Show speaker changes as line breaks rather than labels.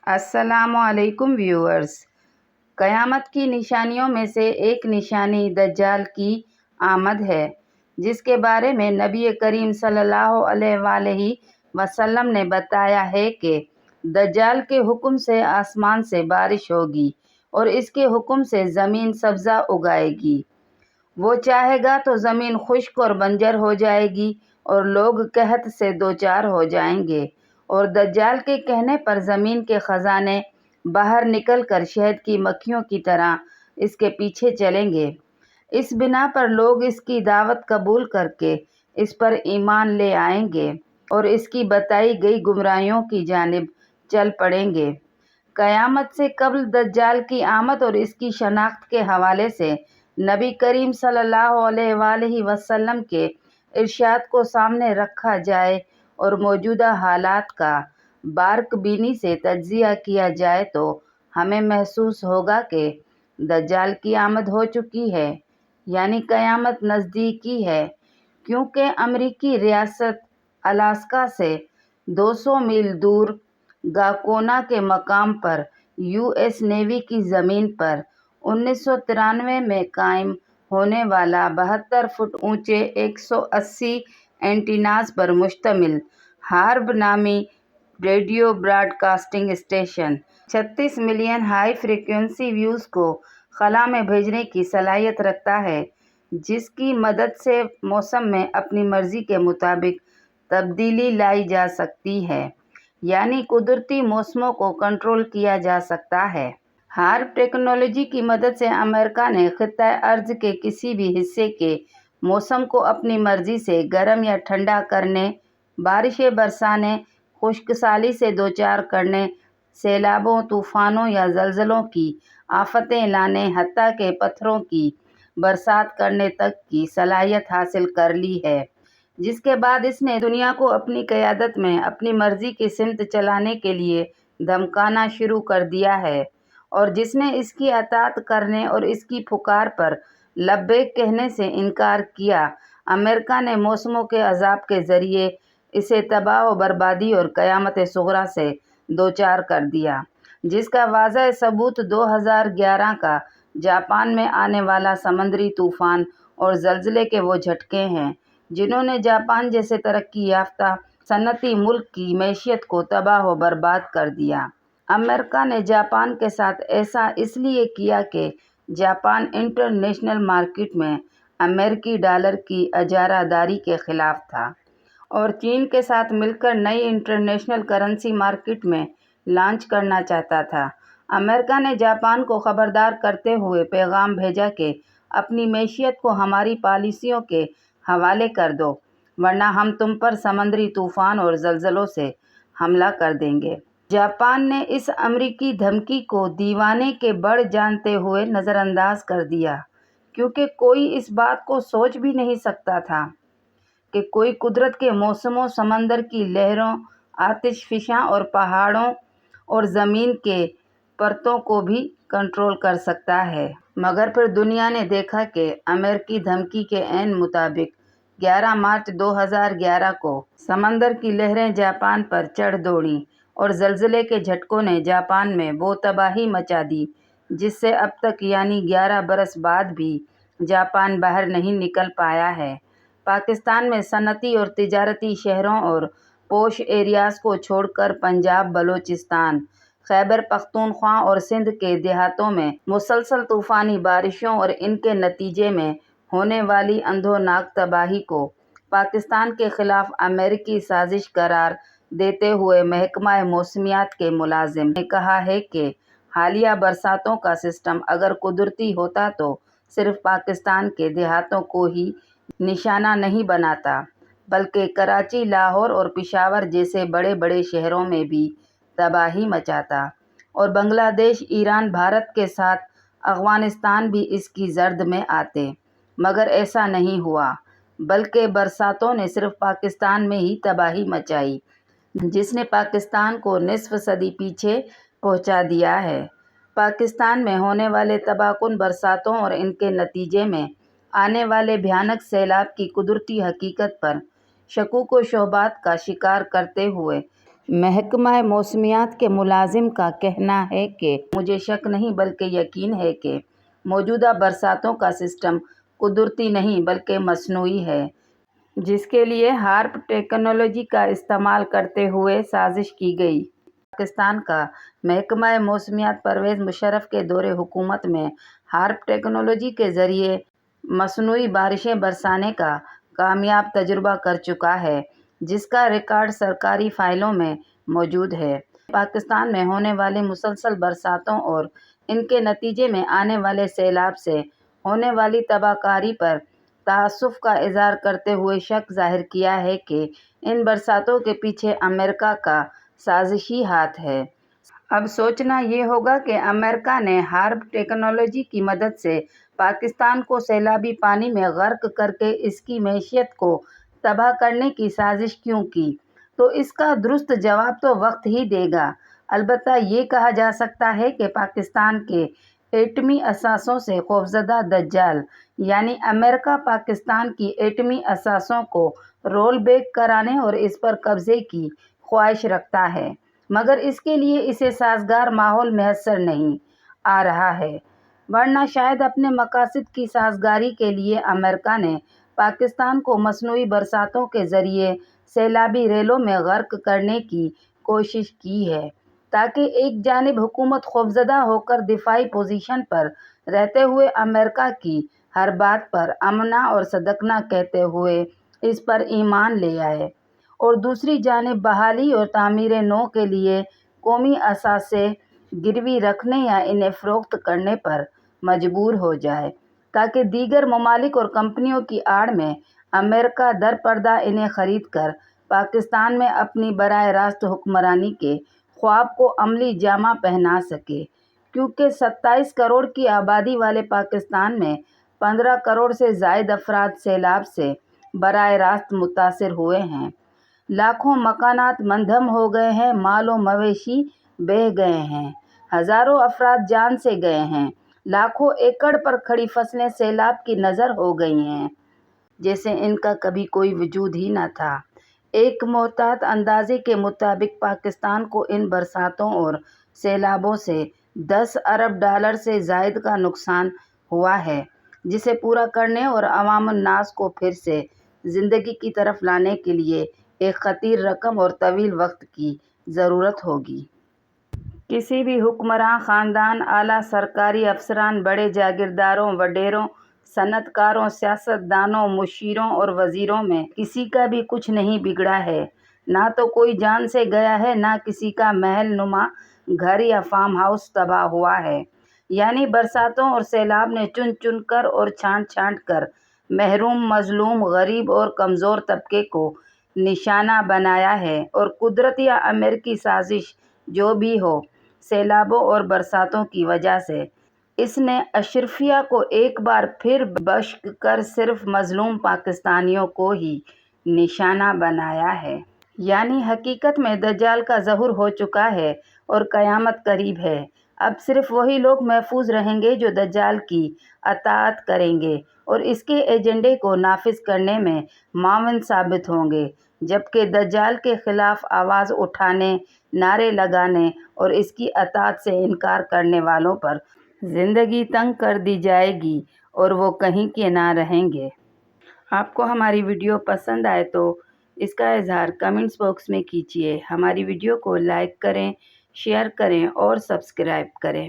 السلام علیکم ویورز۔ قیامت کی نشانیوں میں سے ایک نشانی دجال کی آمد ہے، جس کے بارے میں نبی کریم صلی اللہ علیہ وآلہ وسلم نے بتایا ہے کہ دجال کے حکم سے آسمان سے بارش ہوگی اور اس کے حکم سے زمین سبزہ اگائے گی۔ وہ چاہے گا تو زمین خشک اور بنجر ہو جائے گی اور لوگ قحط سے دوچار ہو جائیں گے، اور دجال کے کہنے پر زمین کے خزانے باہر نکل کر شہد کی مکھیوں کی طرح اس کے پیچھے چلیں گے۔ اس بنا پر لوگ اس کی دعوت قبول کر کے اس پر ایمان لے آئیں گے اور اس کی بتائی گئی گمراہیوں کی جانب چل پڑیں گے۔ قیامت سے قبل دجال کی آمد اور اس کی شناخت کے حوالے سے نبی کریم صلی اللہ علیہ وآلہ وسلم کے ارشاد کو سامنے رکھا جائے اور موجودہ حالات کا بارق بینی سے تجزیہ کیا جائے تو ہمیں محسوس ہوگا کہ دجال کی آمد ہو چکی ہے، یعنی قیامت نزدیکی ہے، کیونکہ امریکی ریاست الاسکا سے 200 میل دور گاکونا کے مقام پر یو ایس نیوی کی زمین پر 1993 میں قائم ہونے والا 72 فٹ اونچے 180 اینٹیناز پر مشتمل ہارپ نامی radio broadcasting station 36 million high frequency waves کو خلا میں بھیجنے کی صلاحیت رکھتا ہے، جس کی مدد سے موسم میں اپنی مرضی کے مطابق تبدیلی لائی جا سکتی ہے، یعنی قدرتی موسموں کو کنٹرول کیا جا سکتا ہے۔ ہارپ ٹیکنالوجی کی مدد سے امریکہ نے خطہ ارض کے کسی بھی حصے کے موسم کو اپنی مرضی سے گرم یا ٹھنڈا کرنے، بارشیں برسانے، خشک سالی سے دوچار کرنے، سیلابوں، طوفانوں یا زلزلوں کی آفتیں لانے، حتیٰ کہ پتھروں کی برسات کرنے تک کی صلاحیت حاصل کر لی ہے، جس کے بعد اس نے دنیا کو اپنی قیادت میں اپنی مرضی کی سمت چلانے کے لیے دھمکانا شروع کر دیا ہے، اور جس نے اس کی اطاعت کرنے اور اس کی پکار پر لبیک کہنے سے انکار کیا۔ امریکہ نے موسموں کے عذاب کے ذریعے اسے تباہ و بربادی اور قیامت صغریٰ سے دوچار کر دیا، جس کا واضح ثبوت 2011 کا جاپان میں آنے والا سمندری طوفان اور زلزلے کے وہ جھٹکے ہیں جنہوں نے جاپان جیسے ترقی یافتہ صنعتی ملک کی معیشت کو تباہ و برباد کر دیا۔ امریکہ نے جاپان کے ساتھ ایسا اس لیے کیا کہ جاپان انٹرنیشنل مارکیٹ میں امریکی ڈالر کی اجارہ داری کے خلاف تھا اور چین کے ساتھ مل کر نئی انٹرنیشنل کرنسی مارکیٹ میں لانچ کرنا چاہتا تھا۔ امریکہ نے جاپان کو خبردار کرتے ہوئے پیغام بھیجا کہ اپنی معیشت کو ہماری پالیسیوں کے حوالے کر دو، ورنہ ہم تم پر سمندری طوفان اور زلزلوں سے حملہ کر دیں گے۔ جاپان نے اس امریکی دھمکی کو دیوانے کے بڑھ جانتے ہوئے نظر انداز کر دیا، کیونکہ کوئی اس بات کو سوچ بھی نہیں سکتا تھا کہ کوئی قدرت کے موسموں، سمندر کی لہروں، آتش فشاں اور پہاڑوں اور زمین کے پرتوں کو بھی کنٹرول کر سکتا ہے۔ مگر پھر دنیا نے دیکھا کہ امریکی دھمکی کے عین مطابق 11 مارچ 2011 کو سمندر کی لہریں جاپان پر چڑھ دوڑیں اور زلزلے کے جھٹکوں نے جاپان میں وہ تباہی مچا دی جس سے اب تک یعنی 11 برس بعد بھی جاپان باہر نہیں نکل پایا ہے۔ پاکستان میں صنعتی اور تجارتی شہروں اور پوش ایریاز کو چھوڑ کر پنجاب، بلوچستان، خیبر پختونخوا اور سندھ کے دیہاتوں میں مسلسل طوفانی بارشوں اور ان کے نتیجے میں ہونے والی اندھوناک تباہی کو پاکستان کے خلاف امریکی سازش قرار دیتے ہوئے محکمہ موسمیات کے ملازم نے کہا ہے کہ حالیہ برساتوں کا سسٹم اگر قدرتی ہوتا تو صرف پاکستان کے دیہاتوں کو ہی نشانہ نہیں بناتا، بلکہ کراچی، لاہور اور پشاور جیسے بڑے بڑے شہروں میں بھی تباہی مچاتا، اور بنگلہ دیش، ایران، بھارت کے ساتھ افغانستان بھی اس کی زرد میں آتے، مگر ایسا نہیں ہوا، بلکہ برساتوں نے صرف پاکستان میں ہی تباہی مچائی، جس نے پاکستان کو نصف صدی پیچھے پہنچا دیا ہے۔ پاکستان میں ہونے والے تباہ کن برساتوں اور ان کے نتیجے میں آنے والے بھیانک سیلاب کی قدرتی حقیقت پر شکوک و شبہات کا شکار کرتے ہوئے محکمہ موسمیات کے ملازم کا کہنا ہے کہ مجھے شک نہیں بلکہ یقین ہے کہ موجودہ برساتوں کا سسٹم قدرتی نہیں بلکہ مصنوعی ہے، جس کے لیے ہارپ ٹیکنالوجی کا استعمال کرتے ہوئے سازش کی گئی۔ پاکستان کا محکمہ موسمیات پرویز مشرف کے دور حکومت میں ہارپ ٹیکنالوجی کے ذریعے مصنوعی بارشیں برسانے کا کامیاب تجربہ کر چکا ہے، جس کا ریکارڈ سرکاری فائلوں میں موجود ہے۔ پاکستان میں ہونے والی مسلسل برساتوں اور ان کے نتیجے میں آنے والے سیلاب سے ہونے والی تباہ کاری پر تأسف کا اظہار کرتے ہوئے شک ظاہر کیا ہے کہ ان برساتوں کے پیچھے امریکہ کا سازشی ہاتھ ہے۔ اب سوچنا یہ ہوگا کہ امریکہ نے ہارپ ٹیکنالوجی کی مدد سے پاکستان کو سیلابی پانی میں غرق کر کے اس کی معیشت کو تباہ کرنے کی سازش کیوں کی، تو اس کا درست جواب تو وقت ہی دے گا۔ البتہ یہ کہا جا سکتا ہے کہ پاکستان کے ایٹمی اثاثوں سے خوفزدہ دجال یعنی امریکہ پاکستان کی ایٹمی اثاثوں کو رول بیک کرانے اور اس پر قبضے کی خواہش رکھتا ہے، مگر اس کے لیے اسے سازگار ماحول میسر نہیں آ رہا ہے، ورنہ شاید اپنے مقاصد کی سازگاری کے لیے امریکہ نے پاکستان کو مصنوعی برساتوں کے ذریعے سیلابی ریلوں میں غرق کرنے کی کوشش کی ہے، تاکہ ایک جانب حکومت خوفزدہ ہو کر دفاعی پوزیشن پر رہتے ہوئے امریکہ کی ہر بات پر امنا اور صدقنا کہتے ہوئے اس پر ایمان لے آئے، اور دوسری جانب بحالی اور تعمیر نو کے لیے قومی اثاثے گروی رکھنے یا انہیں فروخت کرنے پر مجبور ہو جائے، تاکہ دیگر ممالک اور کمپنیوں کی آڑ میں امریکہ در پردہ انہیں خرید کر پاکستان میں اپنی براہ راست حکمرانی کے خواب کو عملی جامہ پہنا سکے، کیونکہ 27 کروڑ کی آبادی والے پاکستان میں 15 کروڑ سے زائد افراد سیلاب سے براہ راست متاثر ہوئے ہیں، لاکھوں مکانات منہدم ہو گئے ہیں، مال و مویشی بہہ گئے ہیں، ہزاروں افراد جان سے گئے ہیں، لاکھوں ایکڑ پر کھڑی فصلیں سیلاب کی نذر ہو گئی ہیں، جیسے ان کا کبھی کوئی وجود ہی نہ تھا۔ ایک محتاط اندازے کے مطابق پاکستان کو ان برساتوں اور سیلابوں سے 10 ارب ڈالر سے زائد کا نقصان ہوا ہے، جسے پورا کرنے اور عوام الناس کو پھر سے زندگی کی طرف لانے کے لیے ایک خطیر رقم اور طویل وقت کی ضرورت ہوگی۔ کسی بھی حکمراں خاندان، اعلیٰ سرکاری افسران، بڑے جاگیرداروں، وڈیروں، صنعت کاروں، سیاست دانوں، مشیروں اور وزیروں میں کسی کا بھی کچھ نہیں بگڑا ہے، نہ تو کوئی جان سے گیا ہے، نہ کسی کا محل نما گھر یا فارم ہاؤس تباہ ہوا ہے، یعنی برساتوں اور سیلاب نے چن چن کر اور چھانٹ چھانٹ کر محروم، مظلوم، غریب اور کمزور طبقے کو نشانہ بنایا ہے، اور قدرت یا امریکی سازش جو بھی ہو، سیلابوں اور برساتوں کی وجہ سے اس نے اشرفیہ کو ایک بار پھر بشک کر صرف مظلوم پاکستانیوں کو ہی نشانہ بنایا ہے۔ یعنی حقیقت میں دجال کا ظہور ہو چکا ہے اور قیامت قریب ہے۔ اب صرف وہی لوگ محفوظ رہیں گے جو دجال کی اطاعت کریں گے اور اس کے ایجنڈے کو نافذ کرنے میں معاون ثابت ہوں گے، جبکہ دجال کے خلاف آواز اٹھانے، نعرے لگانے اور اس کی اطاعت سے انکار کرنے والوں پر زندگی تنگ کر دی جائے گی اور وہ کہیں کے نہ رہیں گے۔ آپ کو ہماری ویڈیو پسند آئے تو اس کا اظہار کمنٹس باکس میں کیجیے، ہماری ویڈیو کو لائک کریں، شیئر کریں اور سبسکرائب کریں۔